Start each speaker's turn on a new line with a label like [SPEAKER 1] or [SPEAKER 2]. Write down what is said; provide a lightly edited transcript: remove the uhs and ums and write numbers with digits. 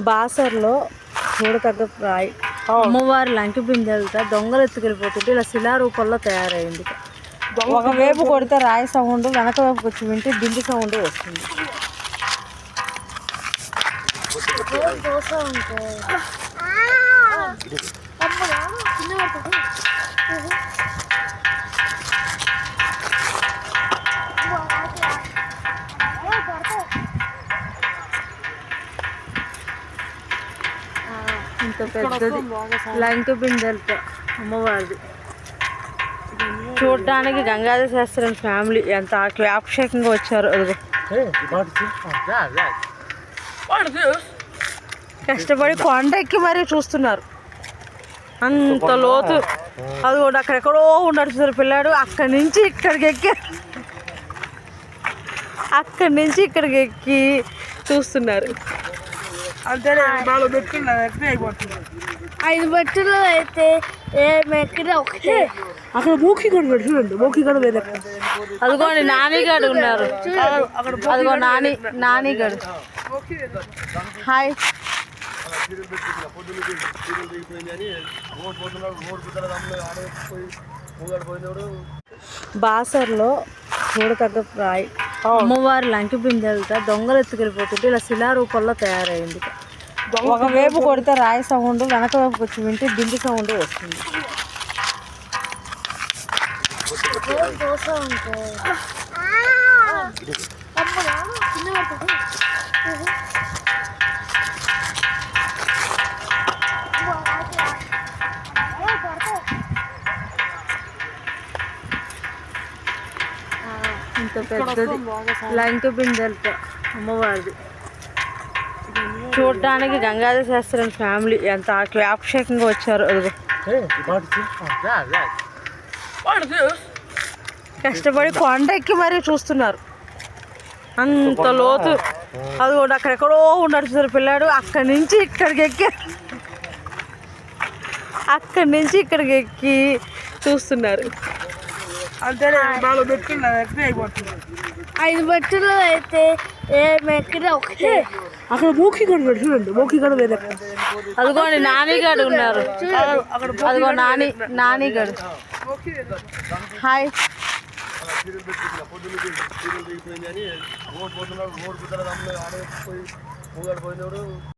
[SPEAKER 1] బాసర్లో చూడతగ్గ రాయి అమ్మవారి లంకి బిందెలతో దొంగలు ఎత్తుకెళ్ళిపోతుంటే ఇలా శిలారూపంలో తయారైంది. ఒకవైపు కొడితే రాయి సౌండ్, వెనక వైపు వచ్చి వింటే బిందు సౌండ్ వస్తుంది. ఇంత పెద్దది లంక బిందెలతో అమ్మవారిది. చూడడానికి గంగాధర శాస్త్రి ఫ్యామిలీ ఎంత అభిషేకంగా వచ్చారు. అదిగో కష్టపడి కొండ ఎక్కి మరీ చూస్తున్నారు. అంత లోతు. అది కూడా అక్కడెక్కడో ఉన్నాడు చూసారు పిల్లాడు. అక్కడి నుంచి ఇక్కడికి ఎక్కి చూస్తున్నారు.
[SPEAKER 2] అంతే 4 బెట్టులు అయిపోతుంది.
[SPEAKER 3] 5 బెట్టులు అయితే ఎక్కడ ఒకటే.
[SPEAKER 2] అక్కడ మోకిగడు చూడండి, మోకిగడు వేరే.
[SPEAKER 1] అదిగోండి నానిగాడు ఉన్నారు. అదిగో నానిగాడు. హాయ్. బాసర్లో చూడతగ్గ రాయి అమ్మవారి లంకి బిందెలతో దొంగలు ఎత్తుకెళ్ళిపోతుంటే ఇలా శిలారూపంలో తయారైంది. ఒకవైపు కొడితే రాయి సౌండ్, వెనక వైపు వచ్చి వింటే బిందు సౌండ్ వస్తుంది. ఇంత పెద్దది లంక బిందెలతో అమ్మవారిది. చూడడానికి గంగాధర శాస్త్రి ఫ్యామిలీ ఎంత అభిషేకంగా వచ్చారు. అదిగో కష్టపడి కొండ ఎక్కి మరీ చూస్తున్నారు. అంత లోతు. అది కూడా అక్కడెక్కడో ఉన్నాడు చూసారు పిల్లాడు. అక్కడి నుంచి ఇక్కడికి ఎక్కి చూస్తున్నారు.
[SPEAKER 2] అంతే 4 బెట్టులు అయిపోతుంది.
[SPEAKER 3] 5 బెట్టులు అయితే ఎక్కడ ఒకటే.
[SPEAKER 2] అక్కడ మోకిగడు చూడండి, మోకిగడు వేరే.
[SPEAKER 1] అదిగోండి నానిగాడు ఉన్నారు. అదిగో నానిగాడు. హాయ్.